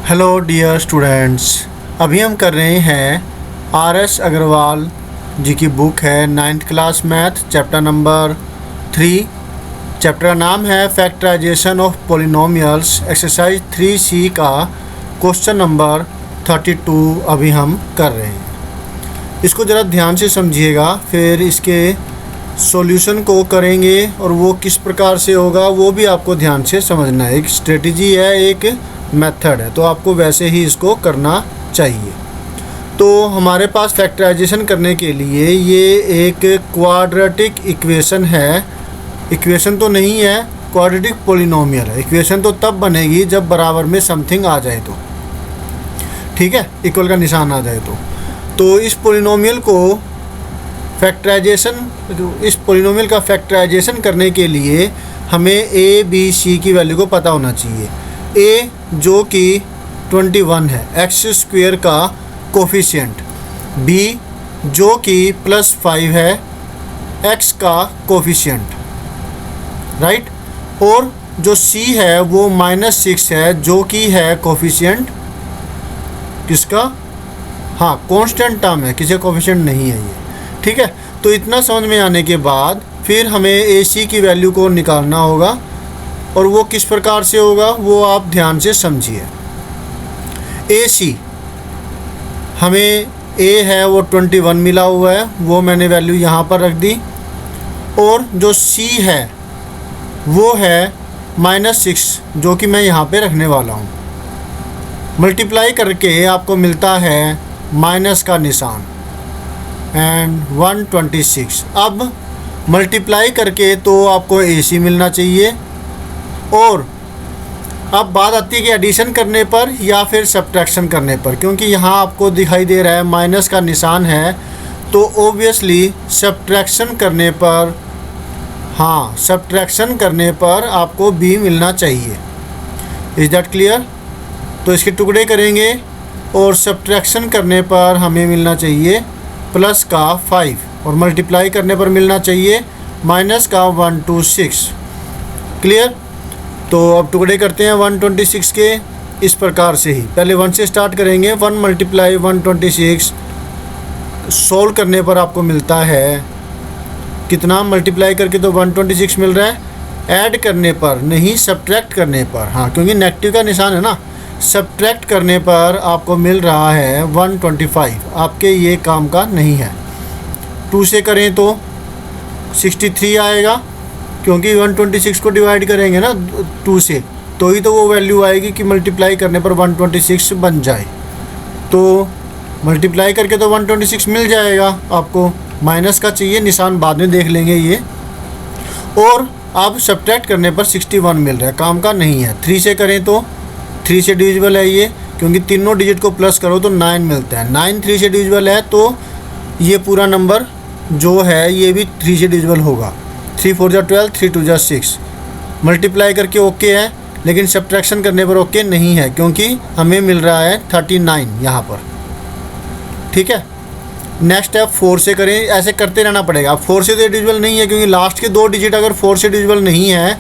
Hello dear students, अभी हम कर रहे हैं आर.एस. अग्रवाल जी की बुक है 9th class math, chapter number 3। Chapter का नाम है factorization of polynomials. Exercise 3C का क्वेश्चन नंबर 32 अभी हम कर रहे हैं। इसको ज़रा ध्यान से समझिएगा, फिर इसके सॉल्यूशन को करेंगे और वो किस प्रकार से होगा वो भी आपको ध्यान से समझना है। एक स्ट्रेटजी है, एक मेथड है, तो आपको वैसे ही इसको करना चाहिए। तो हमारे पास फैक्टराइजेशन करने के लिए ये एक क्वाड्रेटिक इक्वेशन है। इक्वेशन तो नहीं है, क्वाड्रेटिक पॉलिनोमियल है। इक्वेशन तो तब बनेगी जब बराबर में समथिंग आ जाए तो, ठीक है, इक्वल का निशान आ जाए तो इस पॉलिनोमियल को इस पॉलिनोमियल का फैक्टराइजेशन करने के लिए हमें ए बी सी की वैल्यू को पता होना चाहिए। ए जो कि 21 है, एक्स स्क्वेयर का कोफिशिएंट। बी जो कि +5 है, एक्स का कोफिशिएंट, राइट। और जो सी है वो -6 है, जो कि है कोफिशिएंट किसका, हाँ, कांस्टेंट टर्म है, किसी कोफिशिएंट नहीं है ये, ठीक है। तो इतना समझ में आने के बाद फिर हमें ए सी की वैल्यू को निकालना होगा, और वो किस प्रकार से होगा वो आप ध्यान से समझिए। ए सी हमें ए है वो 21 मिला हुआ है, वो मैंने वैल्यू यहाँ पर रख दी। और जो सी है वो है -6, जो कि मैं यहाँ पे रखने वाला हूँ। मल्टीप्लाई करके आपको मिलता है माइनस का निशान एंड 126। अब मल्टीप्लाई करके तो आपको ए सी मिलना चाहिए। और अब बात आती है कि एडिशन करने पर या फिर सब्ट्रैक्शन करने पर, क्योंकि यहाँ आपको दिखाई दे रहा है माइनस का निशान है, तो ओबियसली सब्ट्रैक्शन करने पर, हाँ, सब्ट्रैक्शन करने पर आपको बी मिलना चाहिए। Is that clear? तो इसके टुकड़े करेंगे और सब्ट्रैक्शन करने पर हमें मिलना चाहिए प्लस का 5, और मल्टीप्लाई करने पर मिलना चाहिए माइनस का 126। क्लियर? तो अब टुकड़े करते हैं 126 के इस प्रकार से ही। पहले 1 से स्टार्ट करेंगे। 1 × 126 सोल्व करने पर आपको मिलता है कितना, मल्टीप्लाई करके तो 126 मिल रहा है, ऐड करने पर नहीं, सब्ट्रैक्ट करने पर, हाँ, क्योंकि नेगेटिव का निशान है ना, सब्ट्रैक्ट करने पर आपको मिल रहा है 125। आपके ये काम का नहीं है। 2 से करें तो 63 आएगा, क्योंकि 126 को डिवाइड करेंगे ना 2 से, तो ही तो वो वैल्यू आएगी कि मल्टीप्लाई करने पर 126 बन जाए। तो मल्टीप्लाई करके तो 126 मिल जाएगा आपको, माइनस का चाहिए निशान, बाद में देख लेंगे ये। और अब सब्ट्रैक्ट करने पर 61 मिल रहा है, काम का नहीं है। 3 से करें तो 3 से डिविजिबल है ये, क्योंकि तीनों डिजिट को प्लस करो तो 9 मिलता है। 9 3 से डिविजिबल है, तो ये पूरा नंबर जो है ये भी 3 से डिविजिबल होगा। 3 4 जा 12, 3 2 जा 6। मल्टीप्लाई करके ओके है, लेकिन सब्ट्रैक्शन करने पर ओके नहीं है, क्योंकि हमें मिल रहा है 39 यहाँ पर, ठीक है। नेक्स्ट स्टेप 4 से करें, ऐसे करते रहना पड़ेगा। 4 से तो डिविजिबल नहीं है, क्योंकि लास्ट के 2 डिजिट अगर 4 से डिविजिबल नहीं है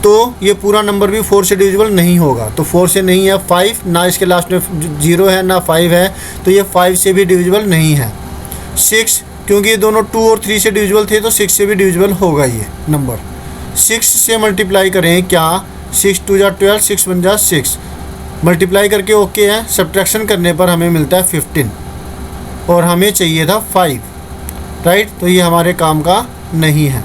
तो ये पूरा नंबर भी 4 से डिविजिबल नहीं होगा। तो 4 से नहीं है, 5 ना, इसके लास्ट में 0 है ना 5 है, तो ये 5 से भी डिविजिबल नहीं है। 6, क्योंकि ये दोनों 2 और 3 से डिविजिबल थे, तो 6 से भी डिविजिबल होगा ये नंबर। 6 से मल्टीप्लाई करें क्या, 6 2 जा 12, 6 1 जा 6। मल्टीप्लाई करके ओके है, सब्ट्रैक्शन करने पर हमें मिलता है 15, और हमें चाहिए था 5, राइट। तो ये हमारे काम का नहीं है।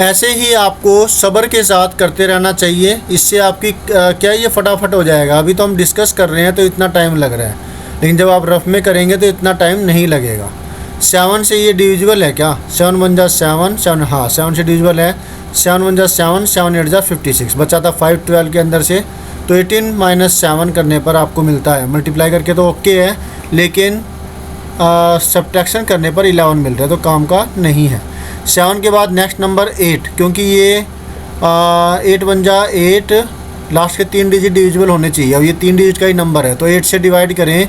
ऐसे ही आपको सब्र के साथ करते रहना चाहिए, इससे आपकी क्या ये फटाफट हो जाएगा। अभी तो हम डिस्कस कर रहे हैं तो इतना टाइम लग रहा है, लेकिन जब आप रफ में करेंगे तो इतना टाइम नहीं लगेगा। 7 से ये डिविजिबल है क्या, 7 1 जा 7, 7, हाँ, 7 से डिविजिबल है। 7 1 जा 7, 7 8 जा 56, बचा था 5 12 के अंदर से, तो 18 - 7 करने पर आपको मिलता है। मल्टीप्लाई करके तो ओके है, लेकिन सब्ट्रैक्शन करने पर 11 मिल रहा है, तो काम का नहीं है। 7 के बाद नेक्स्ट नंबर 8, क्योंकि ये 8 1 जा 8, लास्ट के 3 डिजिट डिविजिबल होने चाहिए। अब ये 3 डिजिट का ही नंबर है, तो 8 से डिवाइड करें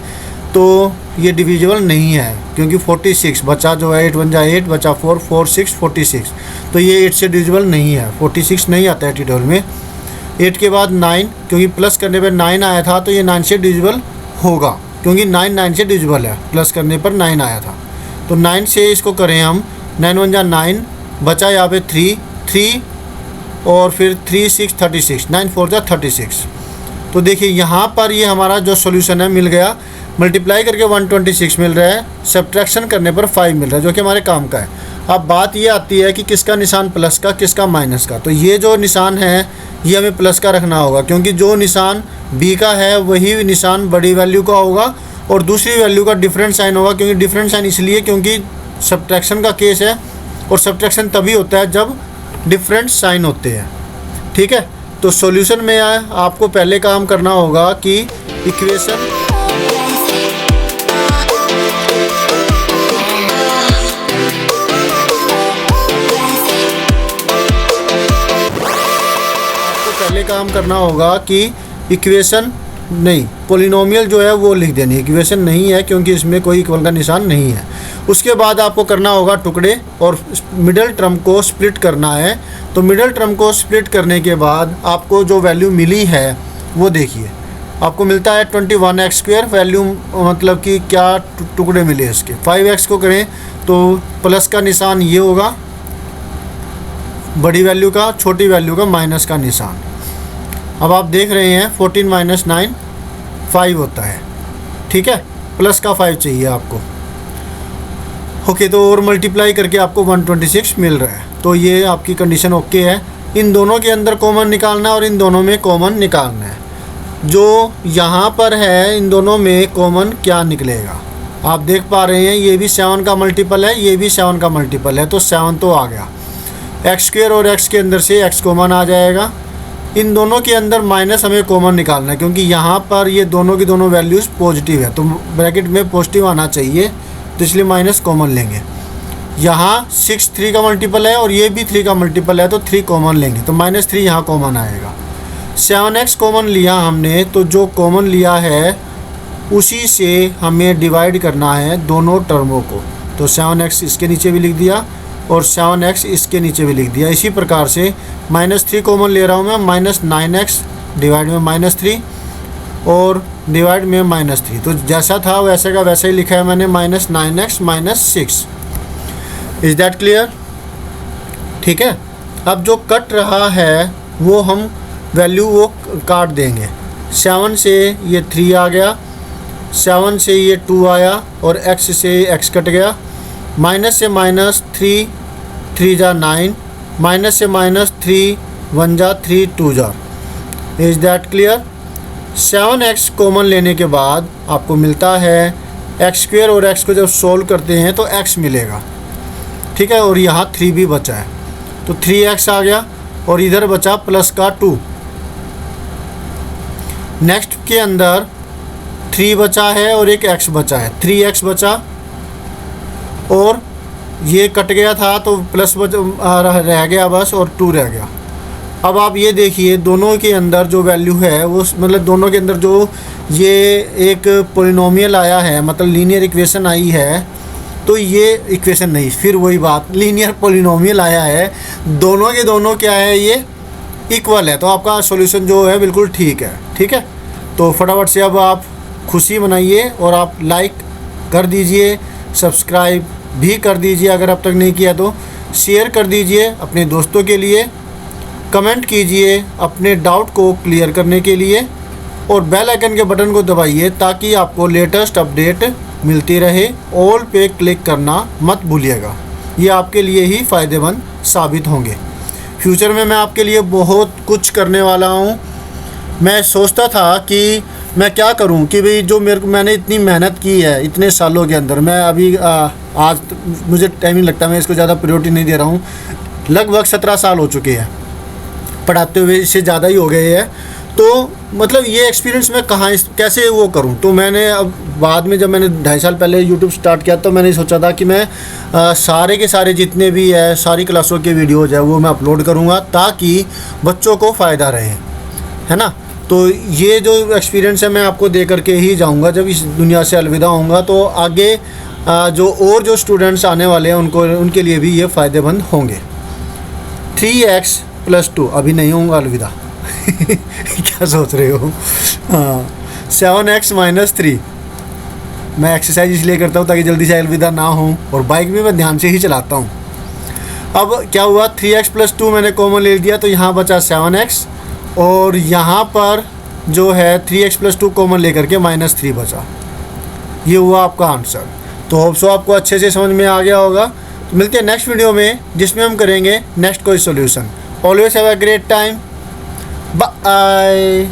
तो ये डिविजिबल नहीं है, क्योंकि 46 बचा, जो है 8 1 जा 8, बचा 4 4 6 46, तो ये 8 से डिविजिबल नहीं है, 46 नहीं आता है टेबल में। 8 के बाद 9, क्योंकि प्लस करने पर 9 आया था तो ये 9 से डिविजिबल होगा, क्योंकि 9 9 से डिविजिबल है, प्लस करने पर 9 आया था। तो 9 से इसको करें हम, 9 1 जा 9, बचा यहाँ पे 3 और फिर 3 6 36, 9 4 जा 36। तो देखिए यहाँ पर ये हमारा जो सॉल्यूशन है मिल गया, मल्टीप्लाई करके 126 मिल रहा है, सब्ट्रैक्शन करने पर 5 मिल रहा है, जो कि हमारे काम का है। अब बात ये आती है कि किसका निशान प्लस का, किसका माइनस का। तो ये जो निशान है ये हमें प्लस का रखना होगा, क्योंकि जो निशान बी का है वही निशान बड़ी वैल्यू का होगा और दूसरी वैल्यू का डिफरेंट साइन होगा। क्योंकि डिफरेंट साइन इसलिए क्योंकि सब्ट्रैक्शन का केस है, और सब्ट्रैक्शन तभी होता है जब डिफरेंट साइन होते हैं। ठीक है, तो सॉल्यूशन में आपको पहले काम करना होगा कि इक्वेशन काम करना होगा कि इक्वेशन नहीं, पॉलिनोमियल जो है वो लिख देनी है, इक्वेशन नहीं है क्योंकि इसमें कोई इक्वल का निशान नहीं है। उसके बाद आपको करना होगा टुकड़े और मिडल टर्म को स्प्लिट करना है। तो मिडल टर्म को स्प्लिट करने के बाद आपको जो वैल्यू मिली है वो देखिए, आपको मिलता है 21x²। वैल्यू मतलब कि क्या टुकड़े मिले इसके, 5x को करें तो प्लस का निशान ये होगा बड़ी वैल्यू का, छोटी वैल्यू का माइनस का निशान। अब आप देख रहे हैं 14 - 9 5 होता है। ठीक है, प्लस का 5 चाहिए आपको। ओके, तो और मल्टीप्लाई करके आपको 126 मिल रहा है। तो ये आपकी कंडीशन ओके है। इन दोनों के अंदर कॉमन निकालना है और इन दोनों में कॉमन निकालना है। जो यहाँ पर है इन दोनों में कॉमन क्या निकलेगा, आप देख पा रहे हैं ये भी 7 का मल्टीपल है, ये भी 7 का मल्टीपल है, तो 7 तो आ गया। x² और x के अंदर से x कॉमन आ जाएगा। इन दोनों के अंदर माइनस हमें कॉमन निकालना है, क्योंकि यहाँ पर ये दोनों की दोनों वैल्यूज़ पॉजिटिव है, तो ब्रैकेट में पॉजिटिव आना चाहिए, तो इसलिए माइनस कॉमन लेंगे। यहाँ 6 3 का मल्टीपल है और ये भी 3 का मल्टीपल है, तो 3 कॉमन लेंगे, तो -3 यहाँ कॉमन आएगा। 7x कॉमन लिया हमने, तो जो कॉमन लिया है उसी से हमें डिवाइड करना है दोनों टर्मों को। तो 7x इसके नीचे भी लिख दिया और 7x इसके नीचे भी लिख दिया। इसी प्रकार से -3 कॉमन ले रहा हूँ मैं, -9x डिवाइड में -3 और डिवाइड में -3। तो जैसा था वैसे का वैसे ही लिखा है मैंने, -9x -6। Is that clear? ठीक है, अब जो कट रहा है वो हम वैल्यू वो काट देंगे। 7 से ये 3 आ गया, 7 से ये 2 आया और x से x कट गया। माइनस से -3 3 जा 9, माइनस से -3 1 जा 3 2 जा। Is that clear? 7x common लेने के बाद आपको मिलता है x² और x को जब सोल्व करते हैं तो x मिलेगा। ठीक है, और यहाँ 3 भी बचा है, तो 3x आ गया और इधर बचा प्लस का 2। नेक्स्ट के अंदर 3 बचा है और एक x बचा है, 3x बचा और ये कट गया था तो प्लस रह गया बस और 2 रह गया। अब आप ये देखिए दोनों के अंदर जो वैल्यू है वो मतलब दोनों के अंदर जो ये एक पॉलिनोमियल आया है, मतलब लीनियर इक्वेशन आई है, तो ये इक्वेशन नहीं, फिर वही बात, लीनियर पॉलिनोमियल आया है, दोनों के दोनों क्या है ये इक्वल है, तो आपका सॉल्यूशन जो है बिल्कुल ठीक है। ठीक है, तो फटाफट से अब आप खुशी मनाइए और आप लाइक कर दीजिए, सब्सक्राइब भी कर दीजिए अगर अब तक नहीं किया तो, शेयर कर दीजिए अपने दोस्तों के लिए, कमेंट कीजिए अपने डाउट को क्लियर करने के लिए और बेल आइकन के बटन को दबाइए ताकि आपको लेटेस्ट अपडेट मिलती रहे। ऑल पे क्लिक करना मत भूलिएगा, ये आपके लिए ही फ़ायदेमंद साबित होंगे। फ्यूचर में मैं आपके लिए बहुत कुछ करने वाला हूँ। मैं सोचता था कि मैं क्या करूं कि भाई जो मैंने इतनी मेहनत की है इतने सालों के अंदर, मैं अभी आज मुझे टाइम नहीं लगता, मैं इसको ज़्यादा प्रायोरिटी नहीं दे रहा हूं। लगभग 17 साल हो चुके हैं पढ़ाते हुए, इससे ज़्यादा ही हो गए हैं। तो मतलब ये एक्सपीरियंस मैं कैसे वो करूं, तो मैंने अब बाद में जब मैंने 2.5 साल पहले यूट्यूब स्टार्ट किया तो मैंने सोचा था कि मैं सारे के सारे जितने भी है सारी क्लासों के वीडियोज़ है वो मैं अपलोड करूँगा ताकि बच्चों को फ़ायदा रहे, है ना। तो ये जो एक्सपीरियंस है मैं आपको दे करके ही जाऊंगा। जब इस दुनिया से अलविदा होऊंगा तो आगे जो स्टूडेंट्स आने वाले हैं उनके लिए भी ये फ़ायदेमंद होंगे। 3x + 2 अभी नहीं होऊंगा अलविदा क्या सोच रहे हो? हाँ, 7x-3। मैं एक्सरसाइज इसलिए करता हूँ ताकि जल्दी से अलविदा ना हो, और बाइक भी मैं ध्यान से ही चलाता हूँ। अब क्या हुआ, 3x+2 मैंने कॉमन ले लिया तो यहाँ बचा 7x, और यहाँ पर जो है 3x+2 कॉमन लेकर के -3 बचा। ये हुआ आपका आंसर। तो होप सो आपको अच्छे से समझ में आ गया होगा। तो मिलते हैं नेक्स्ट वीडियो में, जिसमें हम करेंगे नेक्स्ट कोई solution. Always have a great time. Bye.